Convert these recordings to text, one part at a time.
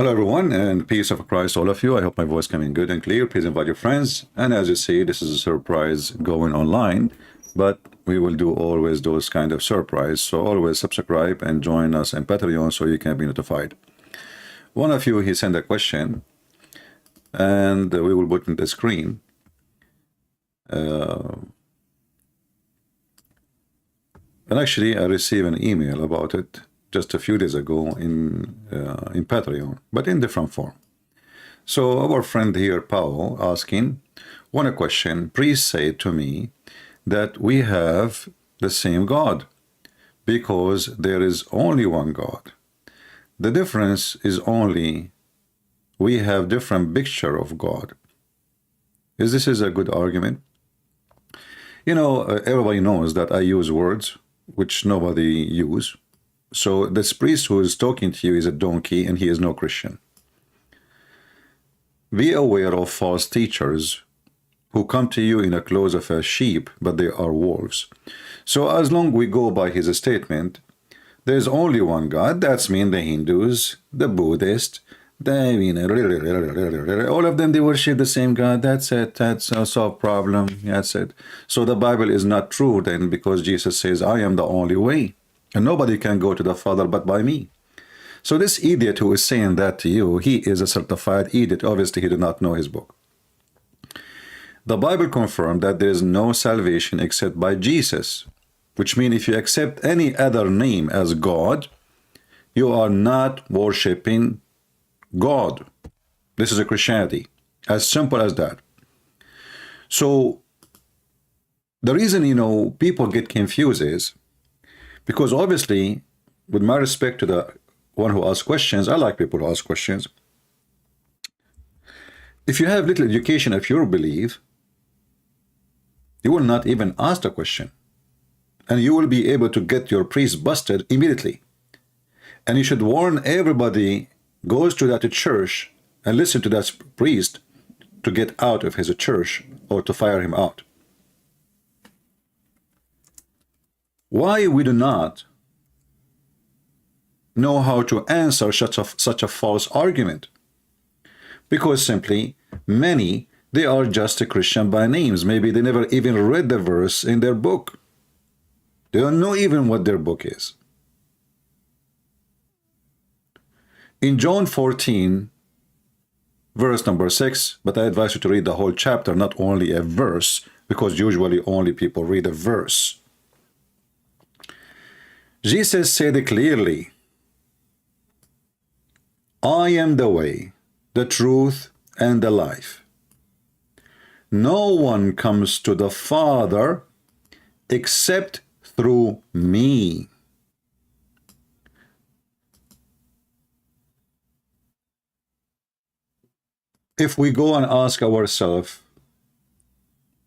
Hello everyone, and peace of Christ all of you. I hope my voice coming good and clear. Please invite your friends. And as you see, this is a surprise going online, but we will do always those kind of surprise. So always subscribe and join us in Patreon so you can be notified. One of you, he sent a question, and we will put in the screen. And actually, I received an email about it just a few days ago in Patreon, but in different form. So our friend here, Paul, asking one question: please say to me that we have the same God, because there is only one God. The difference is only we have different picture of God. Is this a good argument? You know, everybody knows that I use words which nobody use. So this priest who is talking to you is a donkey, and he is no Christian. Be aware of false teachers who come to you in the clothes of a sheep, but they are wolves. So as long we go by his statement, there's only one God. That's mean the Hindus, the Buddhists, all of them, they worship the same God. That's it. That's a solved problem. That's it. So the Bible is not true then, because Jesus says, I am the only way, and nobody can go to the Father but by me. So this idiot who is saying that to you, he is a certified idiot. Obviously, he did not know his book. The Bible confirmed that there is no salvation except by Jesus, which means if you accept any other name as God, you are not worshiping God. This is a Christianity. As simple as that. So the reason, you know, people get confused is because obviously, with my respect to the one who asks questions, I like people who ask questions. If you have little education of your belief, you will not even ask the question, and you will be able to get your priest busted immediately. And you should warn everybody goes to that church and listen to that priest to get out of his church or to fire him out. Why we do not know how to answer such a false argument? Because simply many, they are just a Christian by names. Maybe they never even read the verse in their book. They don't know even what their book is. In John 14, verse number 6, but I advise you to read the whole chapter, not only a verse, because usually only people read a verse. Jesus said it clearly, I am the way, the truth, and the life. No one comes to the Father except through me. If we go and ask ourselves,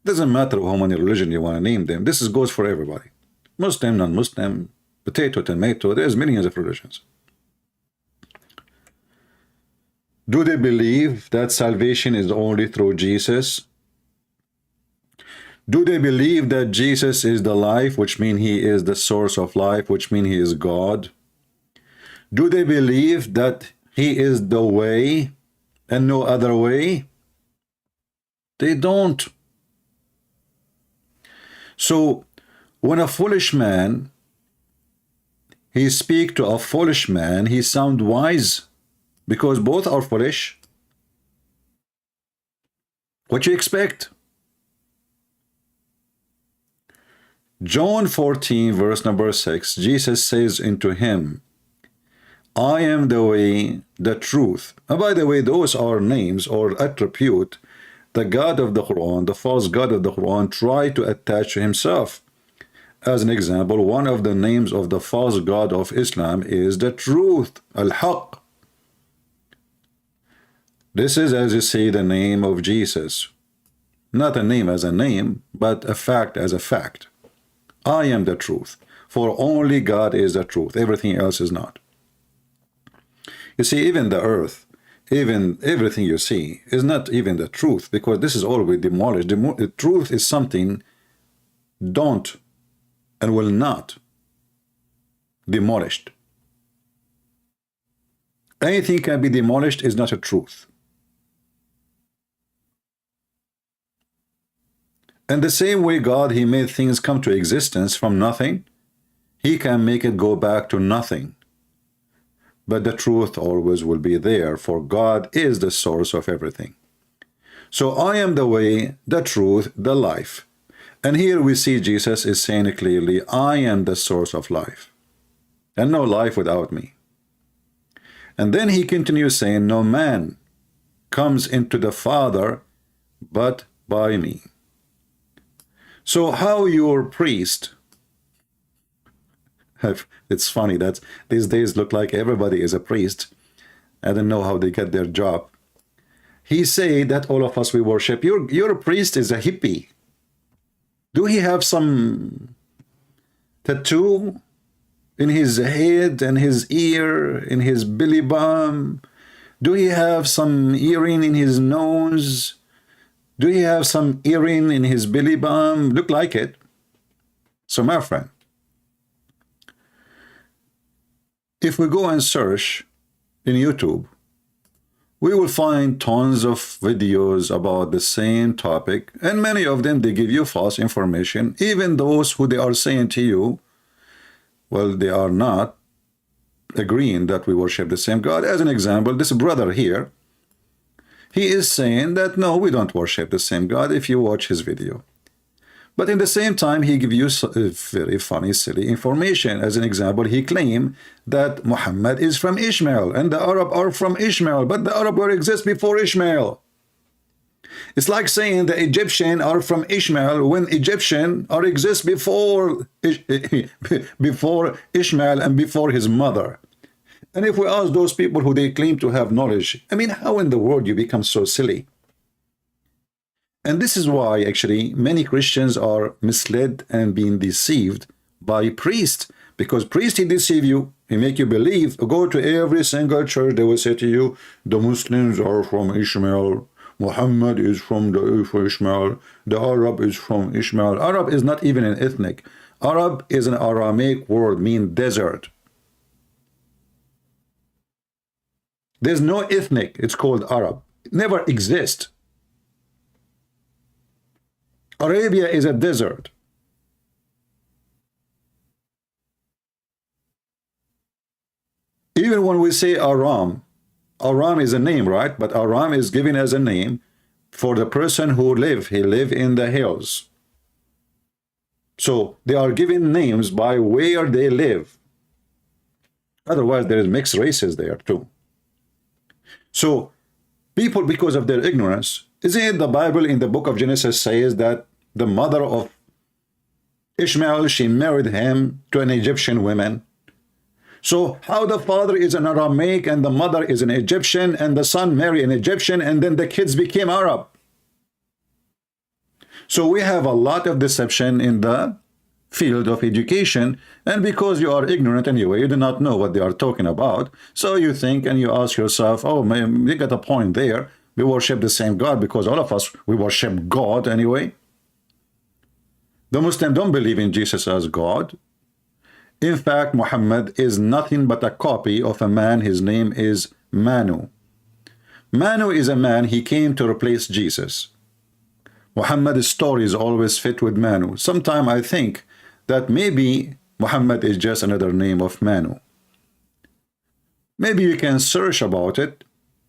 doesn't matter how many religions you want to name them, this goes for everybody. Muslim, non-Muslim, potato, tomato, there's millions of religions. Do they believe that salvation is only through Jesus? Do they believe that Jesus is the life, which means he is the source of life, which means he is God? Do they believe that he is the way and no other way? They don't. So when a foolish man, he speak to a foolish man, he sound wise, because both are foolish. What you expect? John 14, verse number 6, Jesus says unto him, I am the way, the truth. And by the way, those are names or attribute the God of the Quran, the false God of the Quran, try to attach to himself. As an example, one of the names of the false God of Islam is the truth, Al-Haq. This is, as you see, the name of Jesus. Not a name as a name, but a fact as a fact. I am the truth, for only God is the truth. Everything else is not. You see, even the earth, even everything you see is not even the truth, because this is always demolished. The truth is something don't and will not demolished. Anything can be demolished is not a truth. And the same way God, he made things come to existence from nothing, he can make it go back to nothing. But the truth always will be there, for God is the source of everything. So I am the way, the truth, the life. And here we see Jesus is saying clearly, I am the source of life, and no life without me. And then he continues saying, no man comes into the Father but by me. So how your priest, it's funny that these days look like everybody is a priest. I don't know how they get their job. He said that all of us we worship. Your priest is a hippie. Do he have some tattoo in his head and his ear, in his belly bum? Do he have some earring in his nose? Do he have some earring in his belly bum? Look like it. So my friend, if we go and search in YouTube, we will find tons of videos about the same topic, and many of them, they give you false information. Even those who they are saying to you, well, they are not agreeing that we worship the same God. As an example, this brother here, he is saying that, no, we don't worship the same God if you watch his video. But in the same time, he gives you very funny, silly information. As an example, he claimed that Muhammad is from Ishmael and the Arab are from Ishmael, but the Arab will exist before Ishmael. It's like saying the Egyptian are from Ishmael when Egyptian are exist before Ishmael and before his mother. And if we ask those people who they claim to have knowledge, I mean, how in the world you become so silly? And this is why actually many Christians are misled and being deceived by priests, because priest, he deceive you, he make you believe. Go to every single church, they will say to you, the Muslims are from Ishmael, Muhammad is from the Ishmael, the Arab is from Ishmael. Arab is not even an ethnic. Arab is an Aramaic word, mean desert. There's no ethnic, it's called Arab. It never exists. Arabia is a desert. Even when we say Aram, Aram is a name, right? But Aram is given as a name for the person who he live in the hills. So they are given names by where they live. Otherwise, there is mixed races there too. So people, because of their ignorance, isn't it the Bible in the book of Genesis says that the mother of Ishmael, she married him to an Egyptian woman? So how the father is an Aramaic and the mother is an Egyptian and the son married an Egyptian and then the kids became Arab? So we have a lot of deception in the field of education, and because you are ignorant anyway, you do not know what they are talking about, so you think and you ask yourself, oh man, you got a point there, we worship the same God, because all of us, we worship God anyway. The Muslims don't believe in Jesus as God. In fact, Muhammad is nothing but a copy of a man. His name is Manu. Manu is a man, he came to replace Jesus. Muhammad's stories always fit with Manu. Sometimes I think that maybe Muhammad is just another name of Manu. Maybe you can search about it.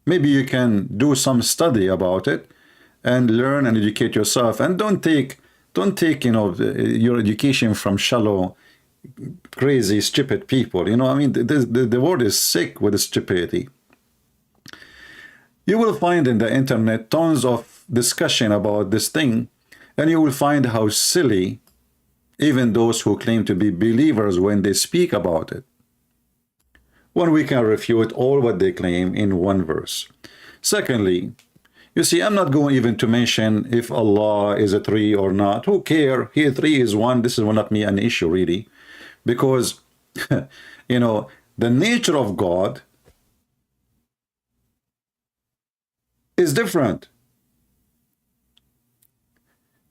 Maybe you can do some study about it and learn and educate yourself. And don't take your education from shallow, crazy, stupid people. You know, I mean, the world is sick with stupidity. You will find in the internet tons of discussion about this thing, and you will find how silly even those who claim to be believers when they speak about it, when we can refute all what they claim in one verse. Secondly, you see, I'm not going even to mention if Allah is a three or not. Who care? Here, three is one. This is not me an issue, really, because, you know, the nature of God is different.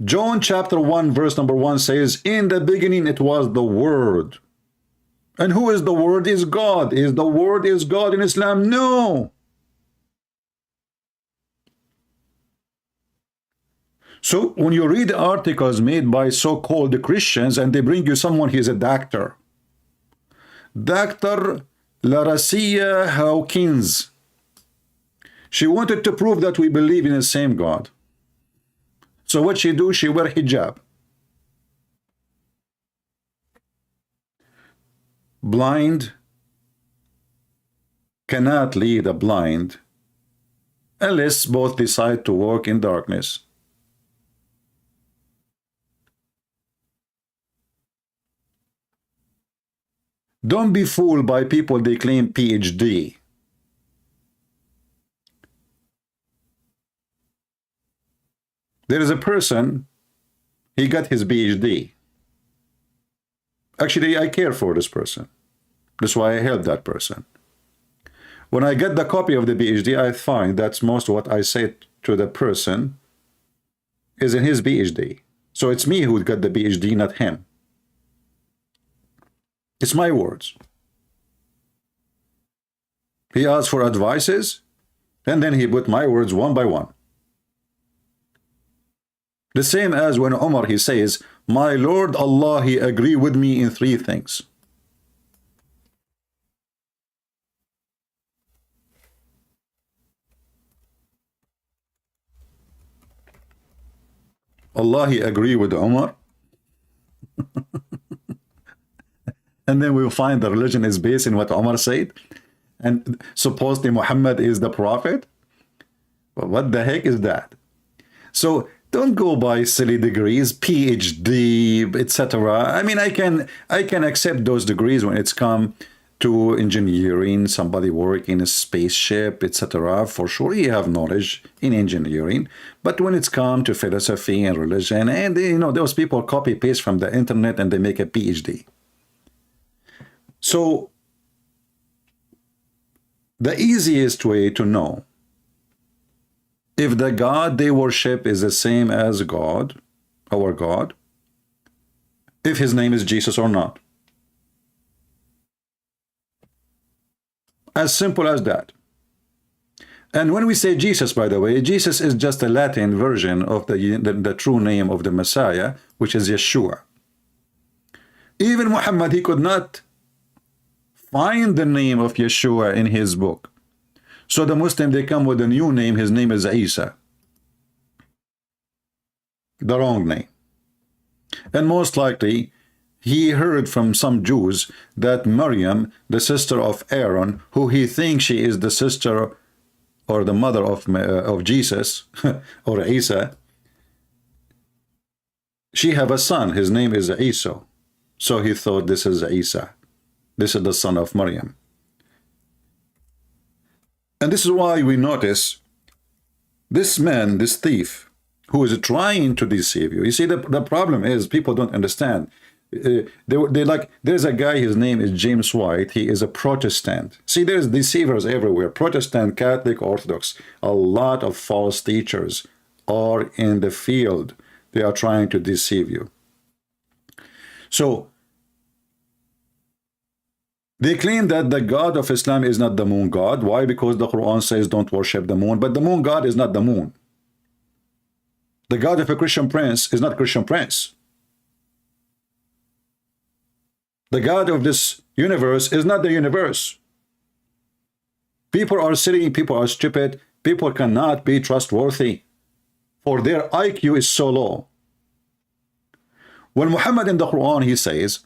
John chapter 1 verse number 1 says, in the beginning it was the Word. And who is the Word? Is God. Is the Word is God in Islam? No. So when you read articles made by so-called Christians and they bring you someone, he's a doctor. Dr. Laracia Hawkins. She wanted to prove that we believe in the same God. So what she do? She wear hijab. Blind cannot lead a blind unless both decide to walk in darkness. Don't be fooled by people they claim PhD. There is a person, he got his PhD. Actually, I care for this person. That's why I help that person. When I get the copy of the PhD, I find that's most what I say to the person is in his PhD. So it's me who got the PhD, not him. It's my words. He asked for advices, and then he put my words one by one. The same as when Umar, he says, my Lord Allah, he agree with me in 3 things. Allah, he agree with Umar. And then we'll find the religion is based in what Umar said. And supposedly Muhammad is the prophet. Well, what the heck is that? So don't go by silly degrees, PhD, etc. I mean, I can accept those degrees when it's come to engineering, somebody working in a spaceship, etc. For sure, you have knowledge in engineering. But when it's come to philosophy and religion, and you know, those people copy paste from the internet and they make a PhD. So the easiest way to know if the God they worship is the same as God, our God, if his name is Jesus or not. As simple as that. And when we say Jesus, by the way, Jesus is just a Latin version of the true name of the Messiah, which is Yeshua. Even Muhammad, he could not find the name of Yeshua in his book. So the Muslim, they come with a new name. His name is Isa. The wrong name. And most likely, he heard from some Jews that Maryam, the sister of Aaron, who he thinks she is the sister or the mother of Jesus, or Isa, she have a son. His name is Isa. So he thought this is Isa. This is the son of Maryam. And this is why we notice this man, this thief, who is trying to deceive you. You see, the problem is people don't understand. There's a guy, his name is James White. He is a Protestant. See, there's deceivers everywhere. Protestant, Catholic, Orthodox. A lot of false teachers are in the field. They are trying to deceive you. So, they claim that the God of Islam is not the moon God. Why? Because the Quran says don't worship the moon. But the moon God is not the moon. The God of a Christian prince is not Christian prince. The God of this universe is not the universe. People are silly, people are stupid, people cannot be trustworthy, for their IQ is so low. When Muhammad in the Quran, he says,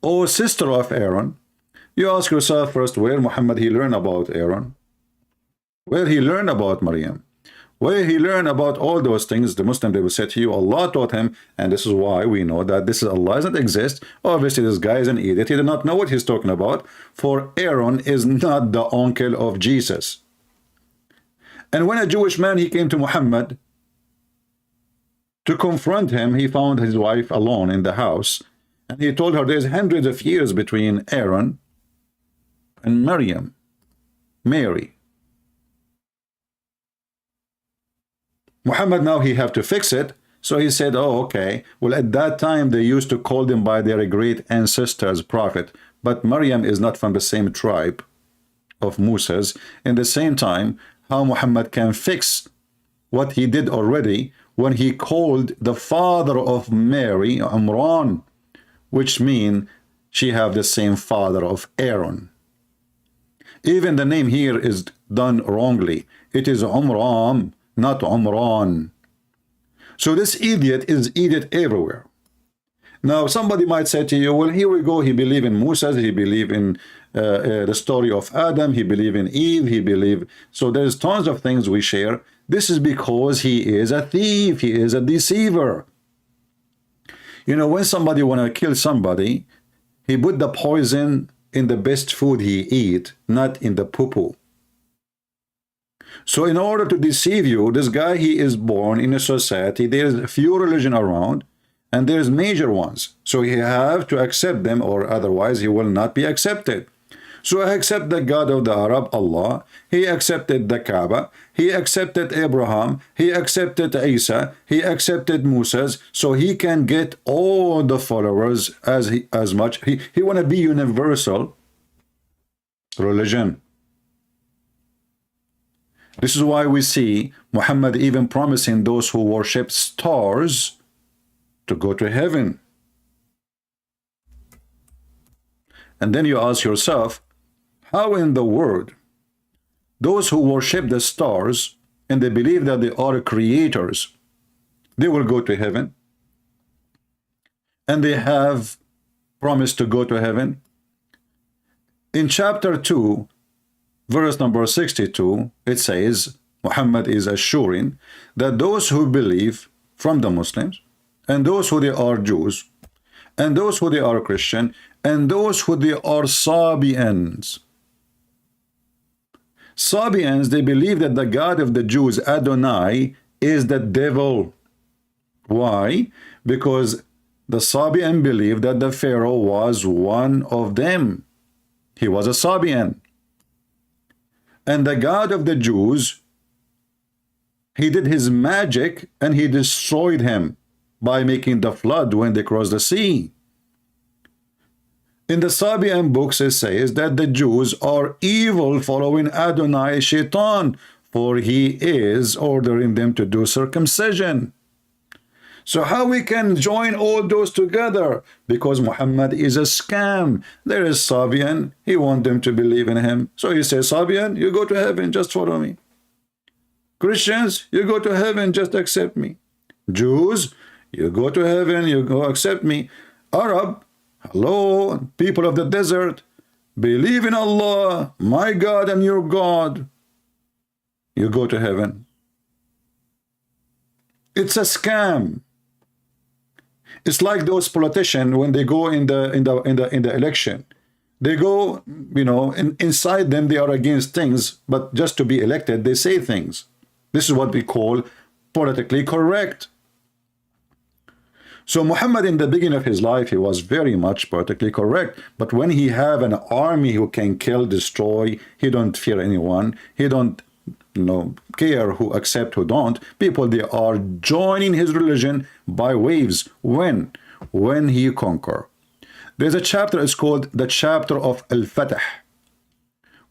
O sister of Aaron, you ask yourself first, where Muhammad he learned about Aaron? Where he learned about Maryam? Where he learned about all those things? The Muslim, they will say to you, Allah taught him, and this is why we know that this is Allah doesn't exist. Obviously, this guy is an idiot. He did not know what he's talking about, for Aaron is not the uncle of Jesus. And when a Jewish man, he came to Muhammad to confront him, he found his wife alone in the house, and he told her there's hundreds of years between Aaron and Maryam, Mary. Muhammad now he have to fix it, so he said, oh, okay, well, at that time they used to call them by their great ancestors, prophet, but Maryam is not from the same tribe of Moses. In the same time, how Muhammad can fix what he did already when he called the father of Mary Imran, which means she have the same father of Aaron. Even the name here is done wrongly. It is Umram, not Umran. So this idiot is idiot everywhere. Now somebody might say to you, well, here we go, he believe in Moses, he believe in the story of Adam, he believe in Eve, he believe. So there's tons of things we share. This is because he is a thief, he is a deceiver. You know, when somebody want to kill somebody, he put the poison in the best food he eat, not in the poo-poo. So in order to deceive you, this guy, he is born in a society, there's a few religion around, and there's major ones. So he have to accept them, or otherwise he will not be accepted. So I accept the God of the Arab, Allah. He accepted the Kaaba. He accepted Abraham. He accepted Isa. He accepted Moses. So he can get all the followers as much. He want to be universal religion. This is why we see Muhammad even promising those who worship stars to go to heaven. And then you ask yourself, how in the world those who worship the stars and they believe that they are creators, they will go to heaven? And they have promised to go to heaven. In chapter 2, verse number 62, it says, Muhammad is assuring that those who believe from the Muslims, and those who they are Jews, and those who they are Christian, and those who they are Sabians. Sabians, they believe that the God of the Jews, Adonai, is the devil. Why? Because the Sabian believed that the Pharaoh was one of them. He was a Sabian. And the God of the Jews, he did his magic and he destroyed him by making the flood when they crossed the sea. In the Sabian books it says that the Jews are evil, following Adonai Shaitan, for he is ordering them to do circumcision. So how we can join all those together? Because Muhammad is a scam. There is Sabian, he wants them to believe in him. So he says, Sabian, you go to heaven, just follow me. Christians, you go to heaven, just accept me. Jews, you go to heaven, you go accept me. Arab, hello, people of the desert, believe in Allah, my God and your God. You go to heaven. It's a scam. It's like those politicians when they go in the election. They go, you know, inside them they are against things, but just to be elected, they say things. This is what we call politically correct. So Muhammad, in the beginning of his life, he was very much politically correct. But when he have an army who can kill, destroy, he don't fear anyone. He don't, you know, care who accept, who don't. People, they are joining his religion by waves. When he conquer. There's a chapter, it's called the chapter of Al-Fatah.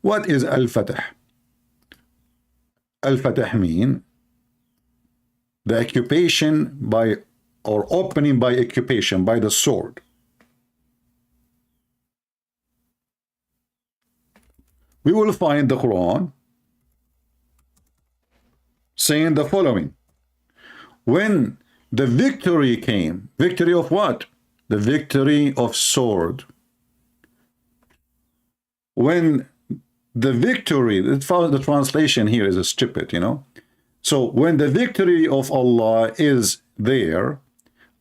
What is Al-Fatah? Al-Fatah mean the occupation by, or opening by occupation, by the sword. We will find the Quran saying the following. When the victory came, victory of what? The victory of sword. When the victory, the translation here is stupid, you know. So when the victory of Allah is there,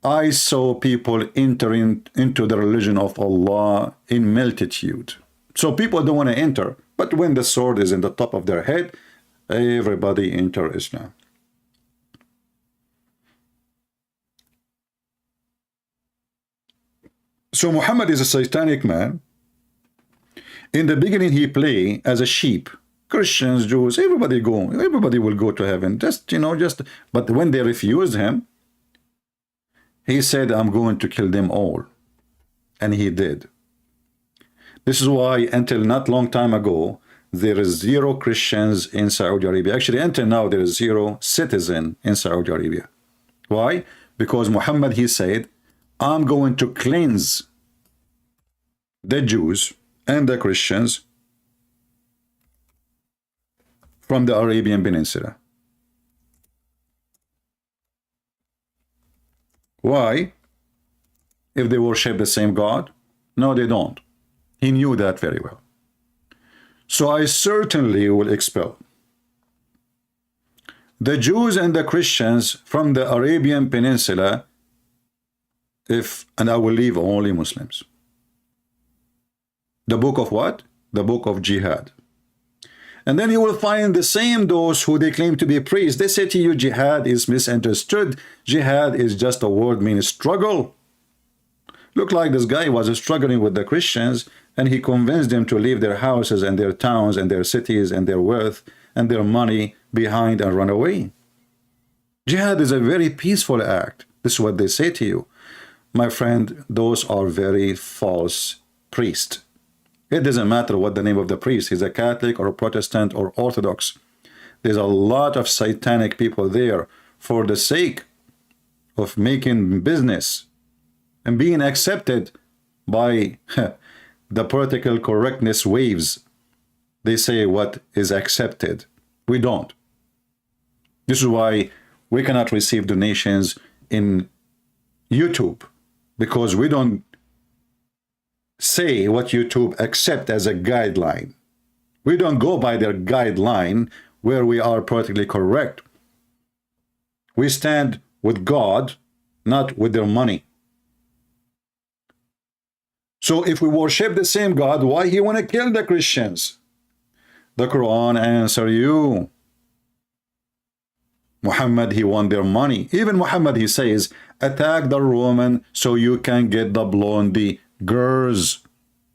I saw people entering into the religion of Allah in multitude. So people don't want to enter, but when the sword is in the top of their head, everybody enter Islam. So Muhammad is a satanic man. In the beginning, he play as a sheep. Christians, Jews, everybody will go to heaven. Just, you know, but when they refused him, he said, I'm going to kill them all. And he did. This is why until not long time ago, there is zero Christians in Saudi Arabia. Actually, until now, there is zero citizen in Saudi Arabia. Why? Because Muhammad, he said, I'm going to cleanse the Jews and the Christians from the Arabian Peninsula. Why? If they worship the same God? No, they don't. He knew that very well. So I certainly will expel the Jews and the Christians from the Arabian Peninsula, and I will leave only Muslims. The book of what? The book of jihad. And then you will find the same those who they claim to be priests. They say to you, jihad is misunderstood. Jihad is just a word meaning struggle. Look like this guy was struggling with the Christians, and he convinced them to leave their houses and their towns and their cities and their wealth and their money behind and run away. Jihad is a very peaceful act. This is what they say to you. My friend, those are very false priests. It doesn't matter what the name of the priest. He's a Catholic or a Protestant or Orthodox. There's a lot of satanic people there for the sake of making business and being accepted by the political correctness waves. They say what is accepted. We don't. This is why we cannot receive donations in YouTube, because we don't say what YouTube accept as a guideline. We don't go by their guideline where we are politically correct. We stand with God, not with their money. So if we worship the same God, why he want to kill the Christians? The Quran answer you. Muhammad, he want their money. Even Muhammad, he says, attack the Roman so you can get the blondie girls.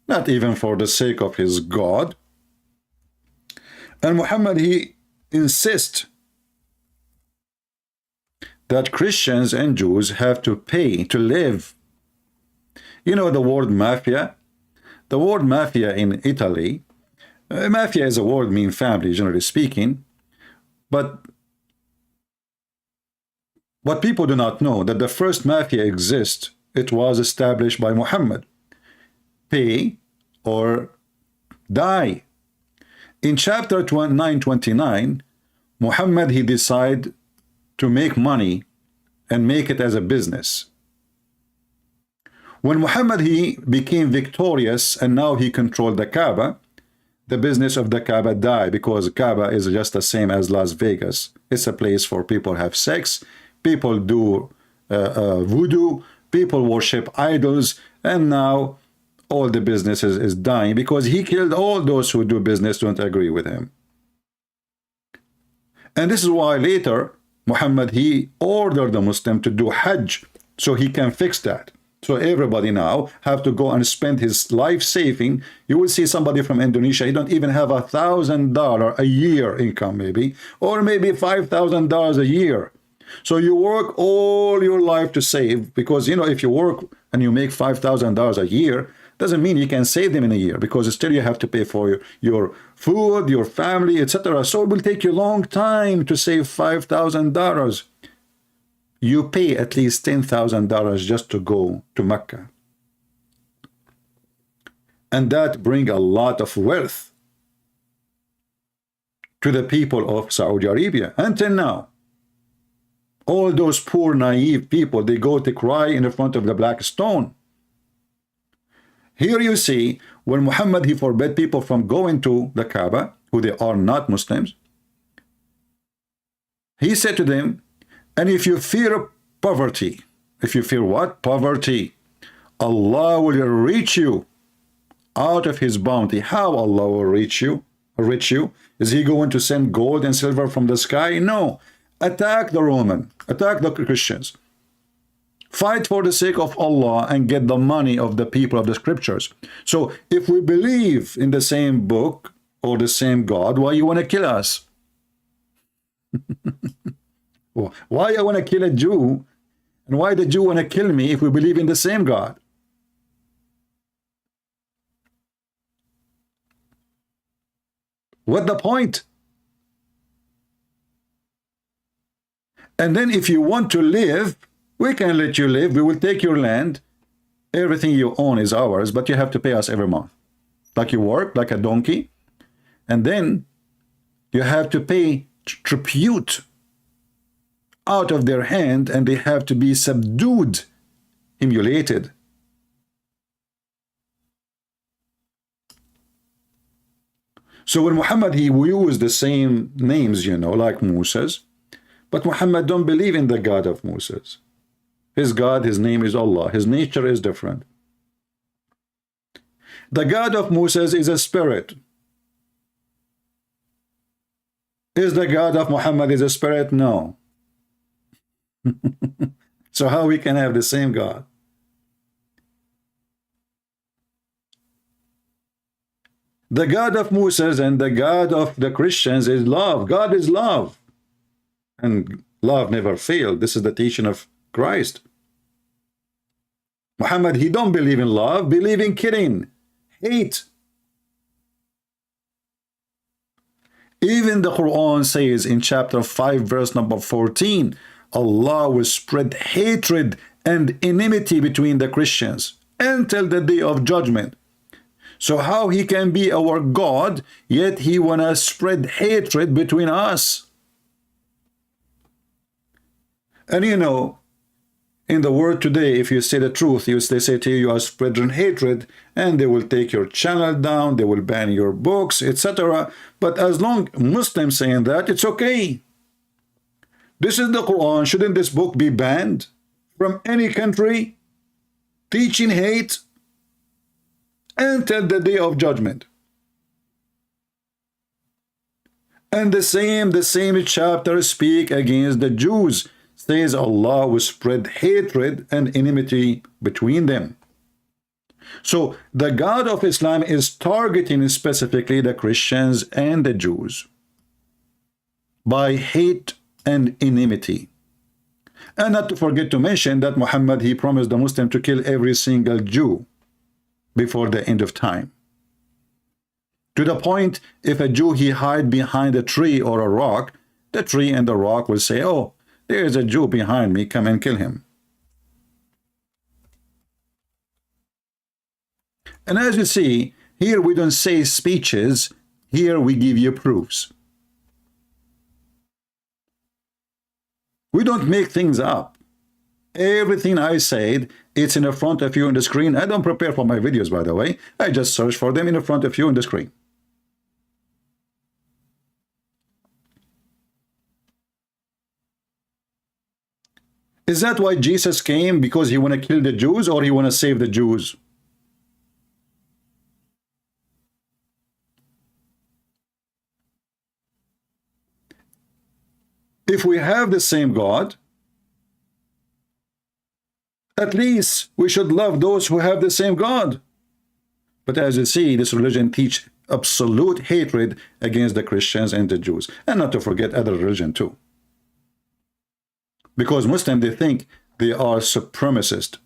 Not even for the sake of his God. And Muhammad, he insists that Christians and Jews have to pay to live. You know the word mafia? The word mafia in Italy, mafia is a word mean family, generally speaking. But what people do not know, that the first mafia exists, it was established by Muhammad. Pay or die. In chapter 929, Muhammad, he decided to make money and make it as a business. When Muhammad, he became victorious and now he controlled the Kaaba, the business of the Kaaba died, because Kaaba is just the same as Las Vegas. It's a place for people to have sex, people do voodoo, people worship idols, and now all the business is dying because he killed all those who do business don't agree with him. And this is why later Muhammad, he ordered the Muslim to do Hajj so he can fix that. So everybody now have to go and spend his life saving. You will see somebody from Indonesia, he don't even have $1,000 a year income maybe, or maybe $5,000 a year. So you work all your life to save, because, you know, if you work and you make $5,000 a year, doesn't mean you can save them in a year, because still you have to pay for your food, your family, etc. So it will take you a long time to save $5,000. You pay at least $10,000 just to go to Mecca. And that brings a lot of wealth to the people of Saudi Arabia. Until now, all those poor, naive people, they go to cry in the front of the black stone. Here you see, when Muhammad, he forbade people from going to the Kaaba, who they are not Muslims, he said to them, and if you fear poverty, if you fear what? Poverty, Allah will reach you out of his bounty. How Allah will reach you? Is he going to send gold and silver from the sky? No. Attack the Roman, attack the Christians. Fight for the sake of Allah and get the money of the people of the scriptures. So if we believe in the same book or the same God, why you want to kill us? Why I want to kill a Jew, and why the Jew want to kill me if we believe in the same God? What the point? And then if you want to live, we can let you live. We will take your land. Everything you own is ours, but you have to pay us every month. Like you work, like a donkey. And then you have to pay tribute out of their hand, and they have to be subdued, emulated. So when Muhammad, he used the same names, you know, like Moses, but Muhammad don't believe in the God of Moses. His God, his name is Allah. His nature is different. The God of Moses is a spirit. Is the God of Muhammad is a spirit? No. So how we can have the same God? The God of Moses and the God of the Christians is love. God is love. And love never failed. This is the teaching of Christ. Muhammad, he don't believe in love, believe in killing, hate. Even the Quran says in chapter 5, verse number 14, Allah will spread hatred and enmity between the Christians until the day of judgment. So how he can be our God, yet he wanna spread hatred between us? And you know, in the world today, if you say the truth, they say to you, you are spreading hatred, and they will take your channel down, they will ban your books, etc. But as long Muslims saying that, it's okay. This is the Quran. Shouldn't this book be banned from any country? Teaching hate until the day of judgment. And the same chapter speak against the Jews. Says Allah will spread hatred and enmity between them. So the God of Islam is targeting specifically the Christians and the Jews by hate and enmity. And not to forget to mention that Muhammad, he promised the Muslim to kill every single Jew before the end of time. To the point, if a Jew he hide behind a tree or a rock, the tree and the rock will say, oh, there is a Jew behind me, come and kill him. And as you see, here we don't say speeches, here we give you proofs. We don't make things up. Everything I said, it's in the front of you on the screen. I don't prepare for my videos, by the way. I just search for them in the front of you on the screen. Is that why Jesus came? Because he want to kill the Jews, or he want to save the Jews? If we have the same God, at least we should love those who have the same God. But as you see, this religion teach absolute hatred against the Christians and the Jews. And not to forget other religion too. Because Muslims, they think they are supremacist.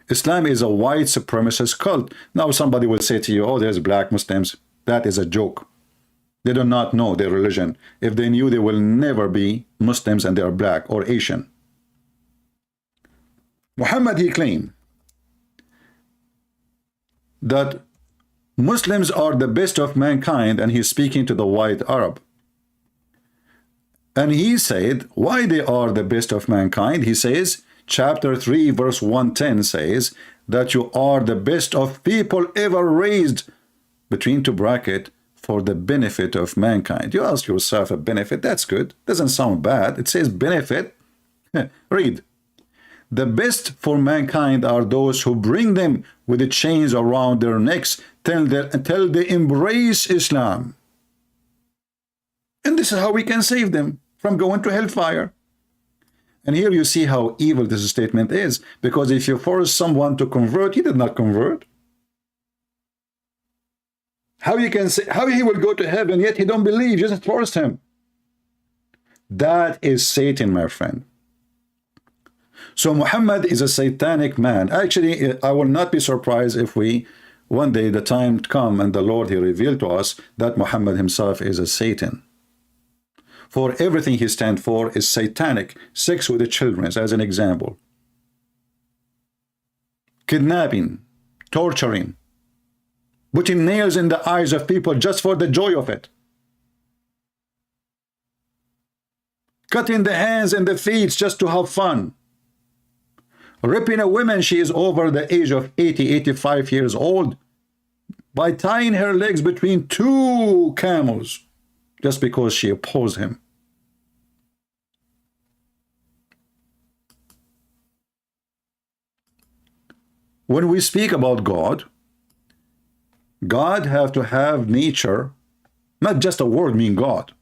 Islam is a white supremacist cult. Now somebody will say to you, oh, there's black Muslims. That is a joke. They do not know their religion. If they knew, they will never be Muslims and they are black or Asian. Muhammad, he claimed that Muslims are the best of mankind, and he's speaking to the white Arab. And he said, why they are the best of mankind? He says, chapter 3, verse 110 says, that you are the best of people ever raised, between two brackets, for the benefit of mankind. You ask yourself a benefit, that's good. Doesn't sound bad. It says benefit. Read. The best for mankind are those who bring them with the chains around their necks till they embrace Islam. And this is how we can save them from going to hellfire. And here you see how evil this statement is, because if you force someone to convert, he did not convert. How you can say, how he will go to heaven, yet he don't believe, just force him. That is Satan, my friend. So Muhammad is a satanic man. Actually, I will not be surprised if we One day the time come and the Lord, he revealed to us that Muhammad himself is a Satan. For everything he stands for is satanic. Sex with the children, as an example. Kidnapping, torturing, putting nails in the eyes of people just for the joy of it. Cutting the hands and the feet just to have fun. Ripping a woman, she is over the age of 80, 85 years old, by tying her legs between two camels just because she opposed him. When we speak about God, God have to have nature, not just a word mean God.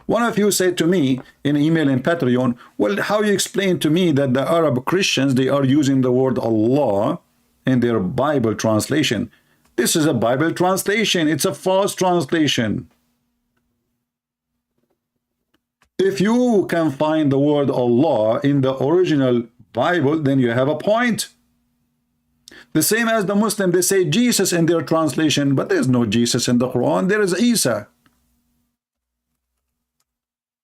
One of you said to me in email in Patreon, well, how you explain to me that the Arab Christians, they are using the word Allah in their Bible translation? This is a Bible translation. It's a false translation. If you can find the word Allah in the original Bible, then you have a point. The same as the Muslim, they say Jesus in their translation, but there's no Jesus in the Quran. There is Isa.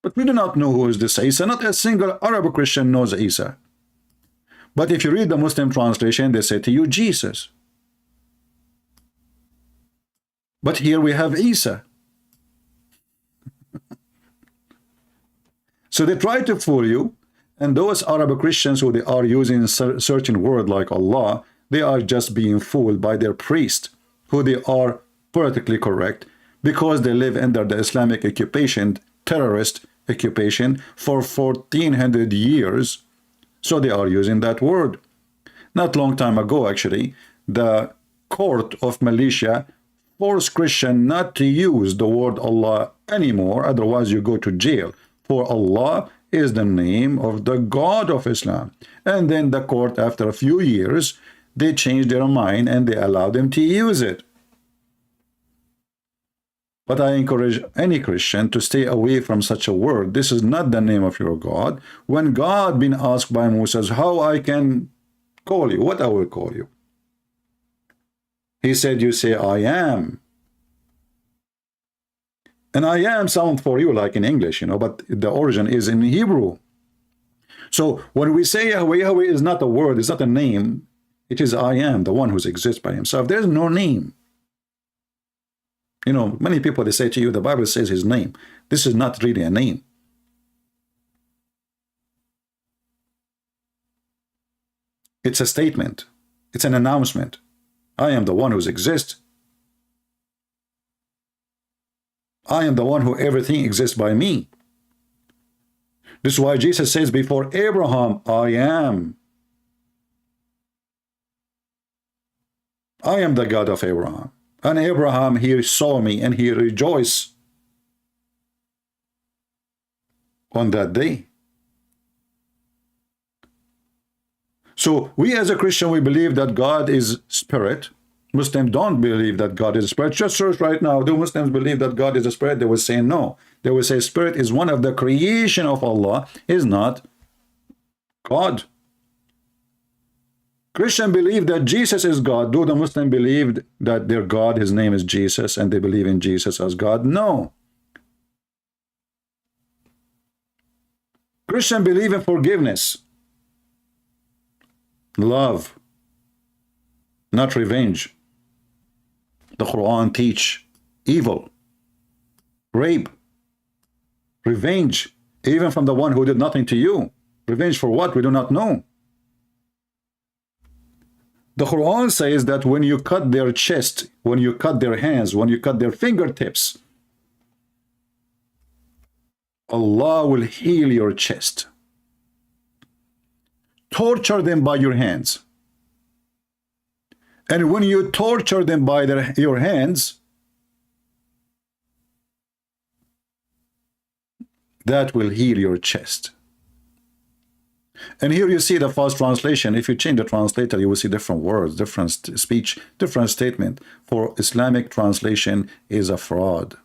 But we do not know who is this Isa. Not a single Arab Christian knows Isa. But if you read the Muslim translation, they say to you Jesus. But here we have Isa. So they try to fool you, and those Arab Christians who they are using certain word like Allah, they are just being fooled by their priest, who they are politically correct, because they live under the Islamic occupation, terrorist occupation, for 1400 years. So they are using that word. Not long time ago, actually, the court of Malaysia forced Christian not to use the word Allah anymore, otherwise you go to jail. For Allah is the name of the God of Islam. And then the court, after a few years, they changed their mind and they allowed them to use it. But I encourage any Christian to stay away from such a word. This is not the name of your God. When God been asked by Moses, how I can call you, what I will call you? He said, you say, I am. And I am sound for you like in English, but the origin is in Hebrew. So when we say Yahweh, Yahweh is not a word, it's not a name. It is I am, the one who exists by himself. There's no name. Many people, they say to you, the Bible says his name. This is not really a name. It's a statement. It's an announcement. I am the one who exists. I am the one who everything exists by me. This is why Jesus says, before Abraham, I am. I am the God of Abraham. And Abraham, he saw me and he rejoiced on that day. So we as a Christian, we believe that God is spirit. Muslims don't believe that God is a spirit. Just search right now, do Muslims believe that God is a spirit? They will say no. They will say spirit is one of the creation of Allah, is not God. Christians believe that Jesus is God. Do the Muslims believe that their God, his name is Jesus, and they believe in Jesus as God? No. Christians believe in forgiveness, love, not revenge. The Quran teach evil, rape, revenge, even from the one who did nothing to you. Revenge for what? We do not know. The Quran says that when you cut their chest, when you cut their hands, when you cut their fingertips, Allah will heal your chest. Torture them by your hands. And when you torture them by your hands, that will heal your chest. And here you see the false translation. If you change the translator, you will see different words, different speech, different statement. For Islamic translation is a fraud.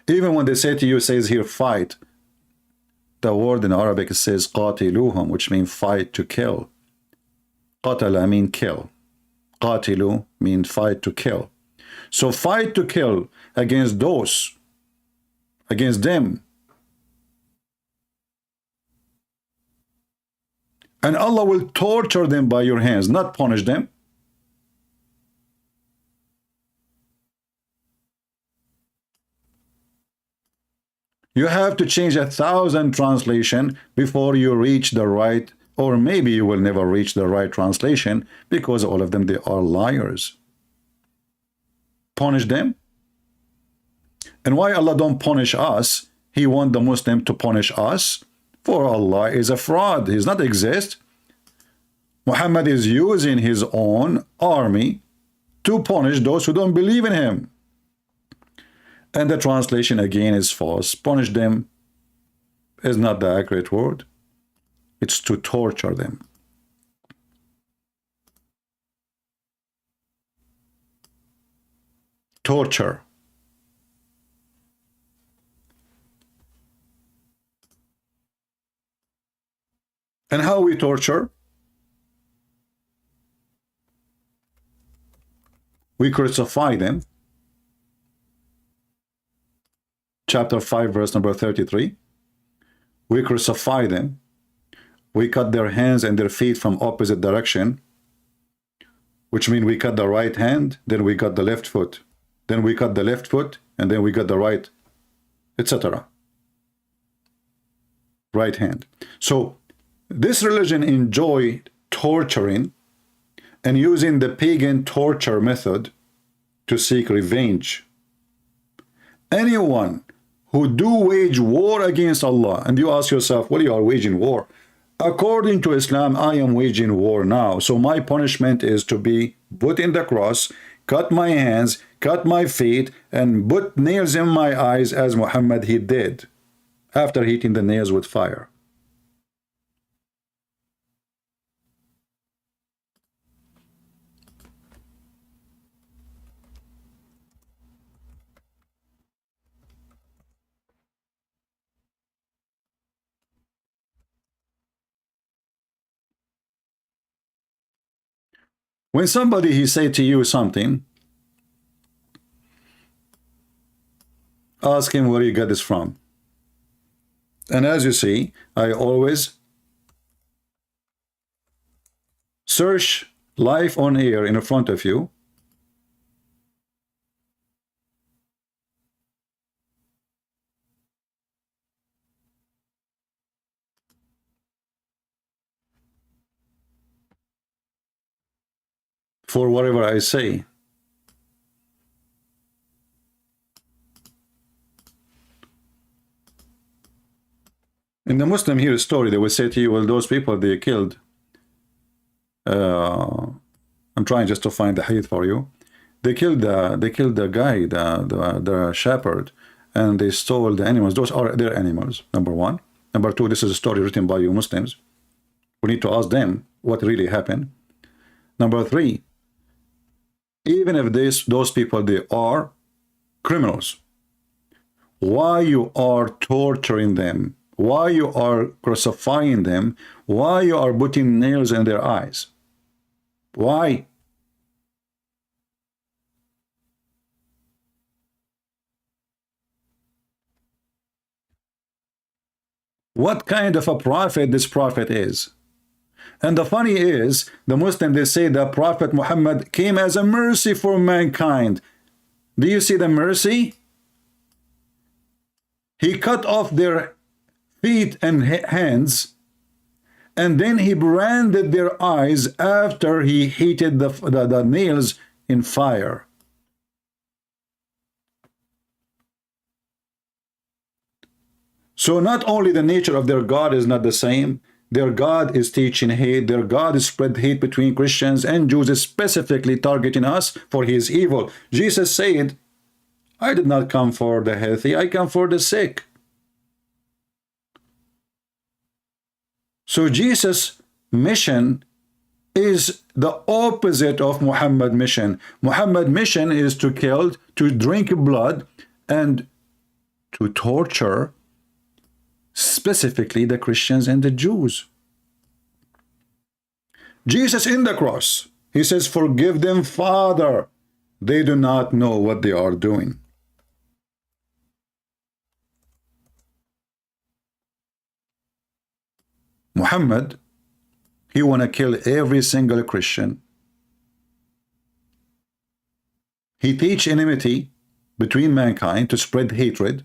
Even when they say to you, it says here, fight. The word in Arabic says qatiluhum, which means fight, to kill. Qatala mean kill. Qatilu means fight to kill. So fight to kill against those, against them. And Allah will torture them by your hands, not punish them. You have to change 1,000 translation before you reach the right, or maybe you will never reach the right translation, because all of them, they are liars. Punish them. And why Allah don't punish us? He want the Muslim to punish us? For Allah is a fraud. He does not exist. Muhammad is using his own army to punish those who don't believe in him. And the translation again is false. Punish them is not the accurate word. It's to torture them. Torture. And how we torture? We crucify them. Chapter 5, verse number 33. We crucify them. We cut their hands and their feet from opposite direction, which means we cut the right hand, then we cut the left foot. Then we cut the left foot, and then we cut the right, etc. Right hand. So this religion enjoy torturing and using the pagan torture method to seek revenge. Anyone who do wage war against Allah, and you ask yourself, well, you are waging war. According to Islam, I am waging war now. So my punishment is to be put in the cross, cut my hands, cut my feet, and put nails in my eyes as Muhammad he did, after heating the nails with fire. When somebody he say to you something, ask him where you got this from. And as you see, I always search live on air in front of you. For whatever I say. In the Muslim here story, they will say to you, well, those people they killed. I'm trying just to find the hadith for you. They killed the guy, the shepherd, and they stole the animals. Those are their animals, number one. Number two, this is a story written by you Muslims. We need to ask them what really happened. Number three, even if those people, they are criminals, why you are torturing them? Why you are crucifying them? Why you are putting nails in their eyes? Why? What kind of a prophet this prophet is? And the funny is, the Muslims, they say that Prophet Muhammad came as a mercy for mankind. Do you see the mercy? He cut off their feet and hands, and then he branded their eyes after he heated the nails in fire. So not only the nature of their God is not the same, their God is teaching hate. Their God is spread hate between Christians and Jews, specifically targeting us for his evil. Jesus said, I did not come for the healthy, I come for the sick. So Jesus' mission is the opposite of Muhammad's mission. Muhammad's mission is to kill, to drink blood, and to torture specifically the Christians and the Jews. Jesus in the cross, He says, forgive them, Father. They do not know what they are doing. Muhammad, he want to kill every single Christian. He teach enmity between mankind to spread hatred.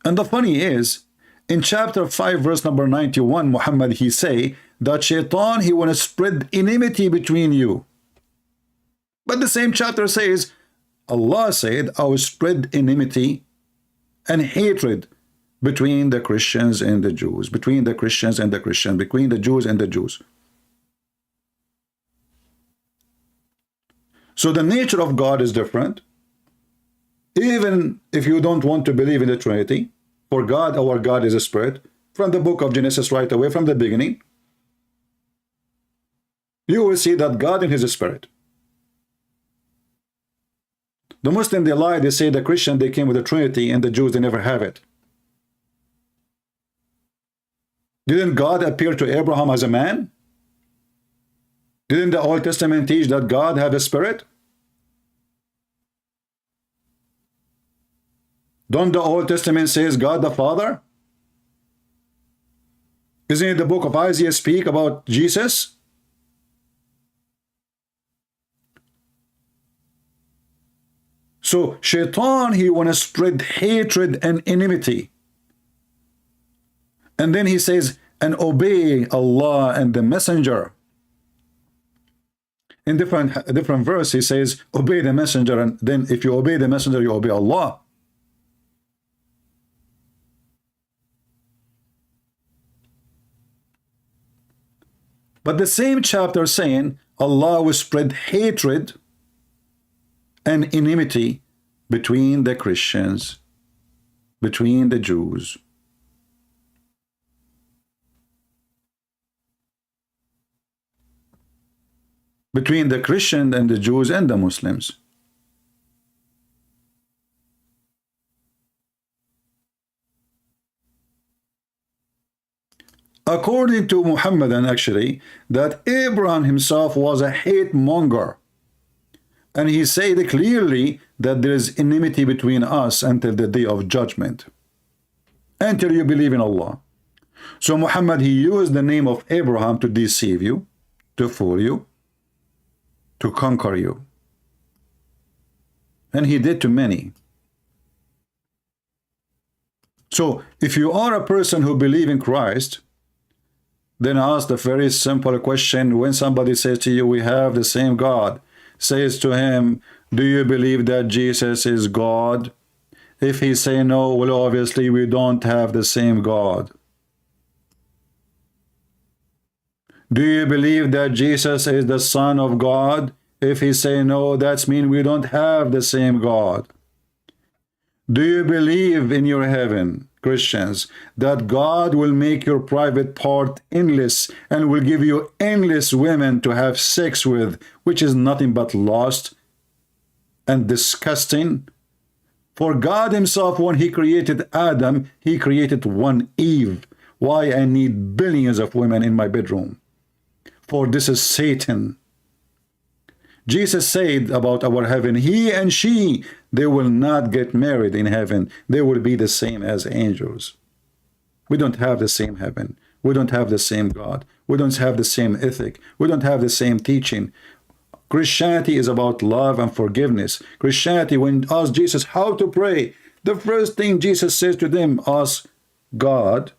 And the funny is, in chapter 5, verse number 91, Muhammad, he say that Shaitan, he want to spread enmity between you. But the same chapter says, Allah said, I will spread enmity and hatred between the Christians and the Jews, between the Christians and the Christians, between the Jews and the Jews. So the nature of God is different. Even if you don't want to believe in the Trinity, for God, our God is a spirit, from the book of Genesis right away, from the beginning, you will see that God in his spirit. The Muslim, they lie, they say the Christian, they came with the Trinity, and the Jews, they never have it. Didn't God appear to Abraham as a man? Didn't the Old Testament teach that God had a spirit? Don't the Old Testament says God the Father? Isn't it the book of Isaiah speak about Jesus? So Shaitan, he want to spread hatred and enmity. And then he says, and obey Allah and the messenger. In different verse, he says, obey the messenger. And then if you obey the messenger, you obey Allah. But the same chapter saying, Allah will spread hatred and enmity between the Christians, between the Jews. Between the Christian and the Jews and the Muslims. According to Muhammadan, actually, that Abraham himself was a hate monger. And he said clearly that there is enmity between us until the day of judgment. Until you believe in Allah. So Muhammad, he used the name of Abraham to deceive you, to fool you, to conquer you. And he did to many. So if you are a person who believes in Christ, then ask the very simple question. When somebody says to you, we have the same God, says to him, do you believe that Jesus is God? If he say no, well, obviously we don't have the same God. Do you believe that Jesus is the Son of God? If he say no, that means we don't have the same God. Do you believe in your heaven, Christians, that God will make your private part endless and will give you endless women to have sex with, which is nothing but lust and disgusting? For God himself, when he created Adam, he created one Eve. Why I need billions of women in my bedroom? For this is Satan. Jesus said about our heaven, he and she, they will not get married in heaven. They will be the same as angels. We don't have the same heaven. We don't have the same God. We don't have the same ethic. We don't have the same teaching. Christianity is about love and forgiveness. Christianity, when asked Jesus how to pray, the first thing Jesus says to them, ask God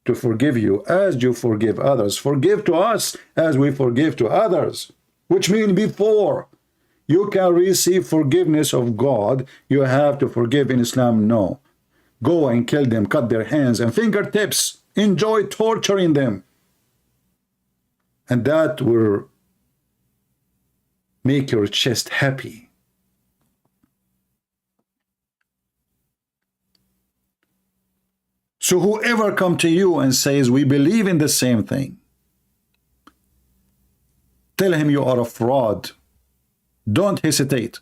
to forgive you as you forgive others. Forgive to us as we forgive to others. Which means before you can receive forgiveness of God, you have to forgive. In Islam, no. Go and kill them, cut their hands and fingertips. Enjoy torturing them. And that will make your chest happy. So whoever come to you and says, we believe in the same thing, tell him you are a fraud. Don't hesitate.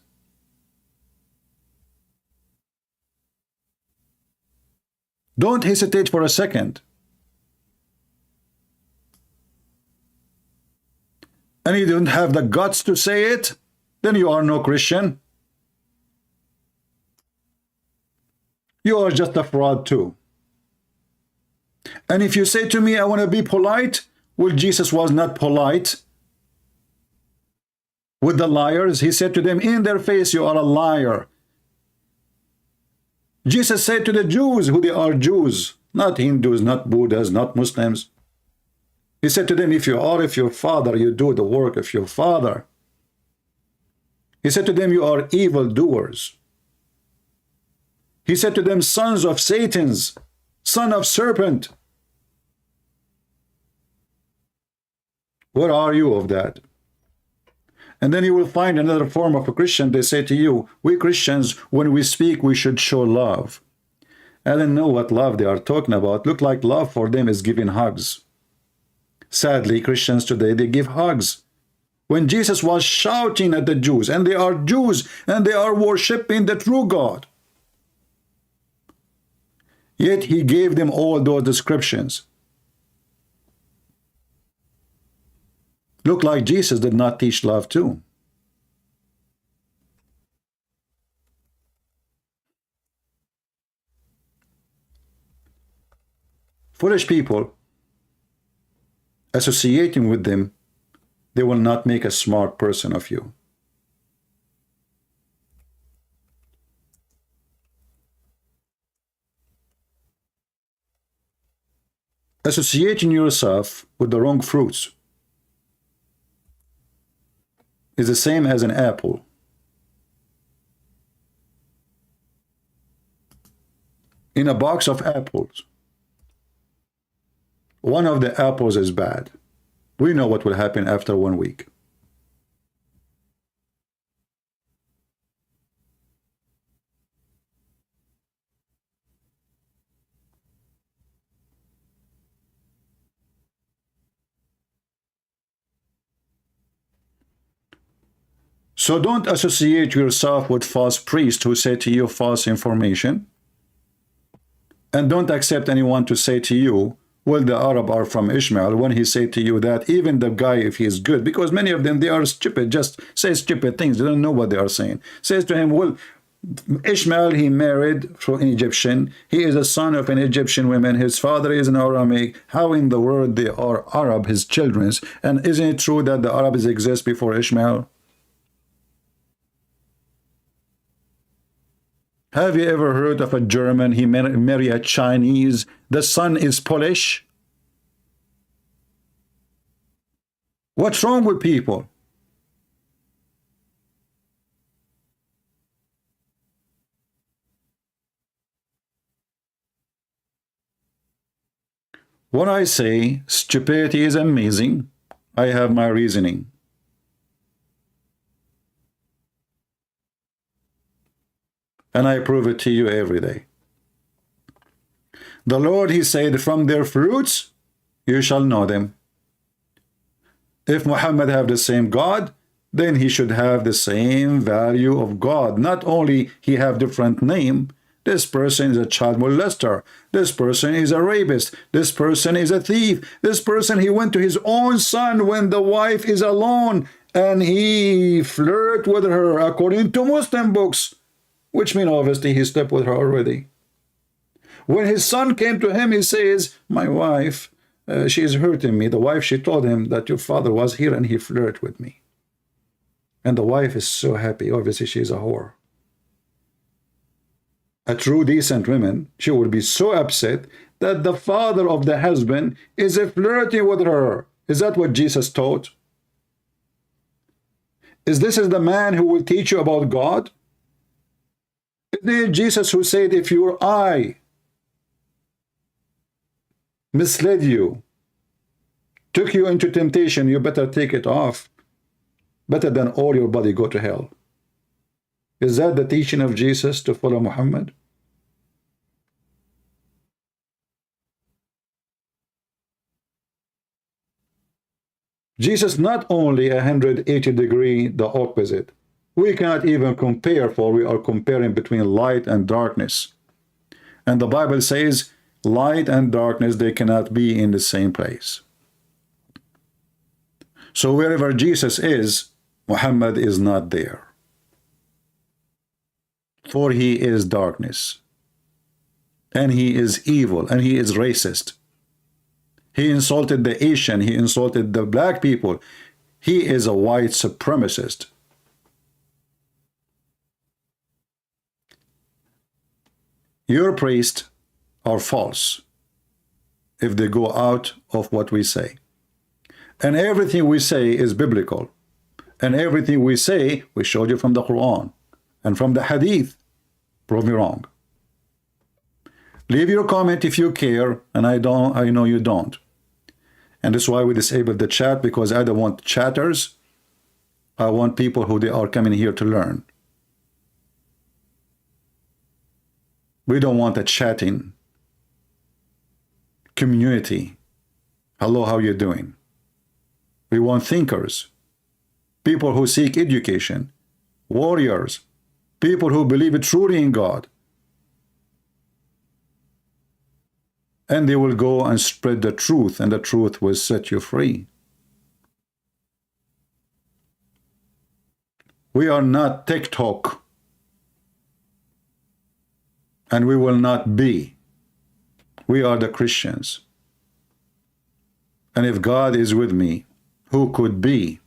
Don't hesitate for a second. and you don't have the guts to say it, then you are no Christian. You are just a fraud too. And if you say to me, I want to be polite, well, Jesus was not polite with the liars. He said to them in their face, you are a liar. Jesus said to the Jews, who they are Jews, not Hindus, not Buddhas, not Muslims. He said to them, if you are of your father, you do the work of your father. He said to them, you are evildoers. He said to them, sons of Satan's, son of serpent. Where are you of that? And then you will find another form of a Christian. They say to you, we Christians, when we speak, we should show love. I don't know what love they are talking about. Look like love for them is giving hugs. Sadly, Christians today, they give hugs. When Jesus was shouting at the Jews, and they are Jews, and they are worshiping the true God. Yet he gave them all those descriptions. Look like Jesus did not teach love too. Foolish people, associating with them, they will not make a smart person of you. Associating yourself with the wrong fruits is the same as an apple. In a box of apples, one of the apples is bad. We know what will happen after 1 week. So don't associate yourself with false priests who say to you false information. And don't accept anyone to say to you, well, the Arab are from Ishmael, when he say to you that even the guy, if he is good, because many of them, they are stupid, just say stupid things. They don't know what they are saying. Says to him, well, Ishmael, he married from an Egyptian. He is a son of an Egyptian woman. His father is an Aramic. How in the world they are Arab, his children's? And isn't it true that the Arabs exist before Ishmael? Have you ever heard of a German, he marry a Chinese, the son is Polish? What's wrong with people? When I say stupidity is amazing, I have my reasoning. And I prove it to you every day. The Lord, he said, from their fruits you shall know them. If Muhammad have the same God, then he should have the same value of God. Not only he have different name, this person is a child molester, this person is a rapist, this person is a thief, this person, he went to his own son when the wife is alone and he flirt with her according to Muslim books. Which means obviously he slept with her already. When his son came to him, he says, my wife, she is hurting me. The wife, she told him that your father was here and he flirted with me. And the wife is so happy. Obviously, she is a whore. A true decent woman, she would be so upset that the father of the husband is flirting with her. Is that what Jesus taught? Is this the man who will teach you about God? Isn't it Jesus who said, if your eye misled you, took you into temptation, you better take it off. Better than all your body go to hell. Is that the teaching of Jesus to follow Muhammad? Jesus not only 180 degree the opposite. We cannot even compare, for we are comparing between light and darkness. And the Bible says, light and darkness, they cannot be in the same place. So wherever Jesus is, Muhammad is not there. For he is darkness. And he is evil, and he is racist. He insulted the Asian, he insulted the black people. He is a white supremacist. Your priests are false if they go out of what we say. And everything we say is biblical. And everything we say, we showed you from the Quran and from the Hadith. Prove me wrong. Leave your comment if you care, and I know you don't. And that's why we disabled the chat, because I don't want chatters. I want people who they are coming here to learn. We don't want a chatting community. Hello, how you doing? We want thinkers, people who seek education, warriors, people who believe truly in God. And they will go and spread the truth, and the truth will set you free. We are not TikTok, and we will not be. We are the Christians. And if God is with me, who could be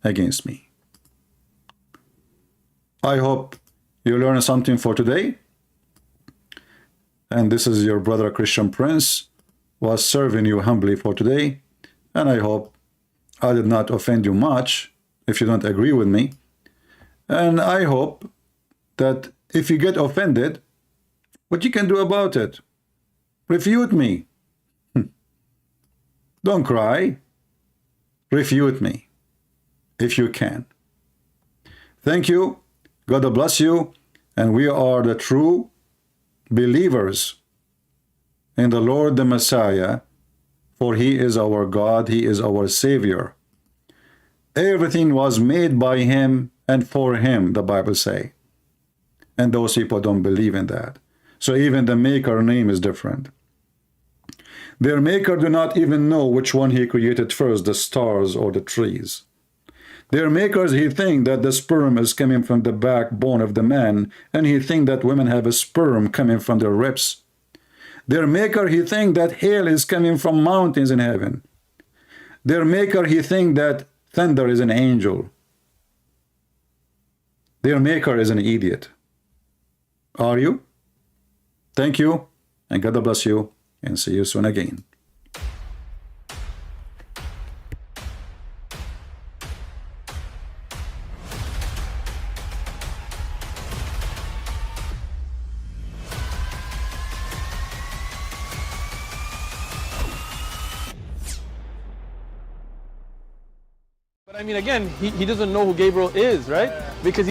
against me? I hope you learned something for today. And this is your brother Christian Prince, was serving you humbly for today. And I hope I did not offend you much if you don't agree with me. And I hope that if you get offended, what you can do about it? Refute me. Don't cry. Refute me if you can. Thank you. God bless you. And we are the true believers in the Lord the Messiah, for he is our God, he is our Savior. Everything was made by him and for him, the Bible say. And those people don't believe in that. So even the maker name is different. Their maker do not even know which one he created first, the stars or the trees. Their makers, he think that the sperm is coming from the backbone of the man, and he think that women have a sperm coming from their ribs. Their maker, he think that hail is coming from mountains in heaven. Their maker, he think that thunder is an angel. Their maker is an idiot. Are you? Thank you, and God bless you, and see you soon again. But I mean, again, he doesn't know who Gabriel is, right? Because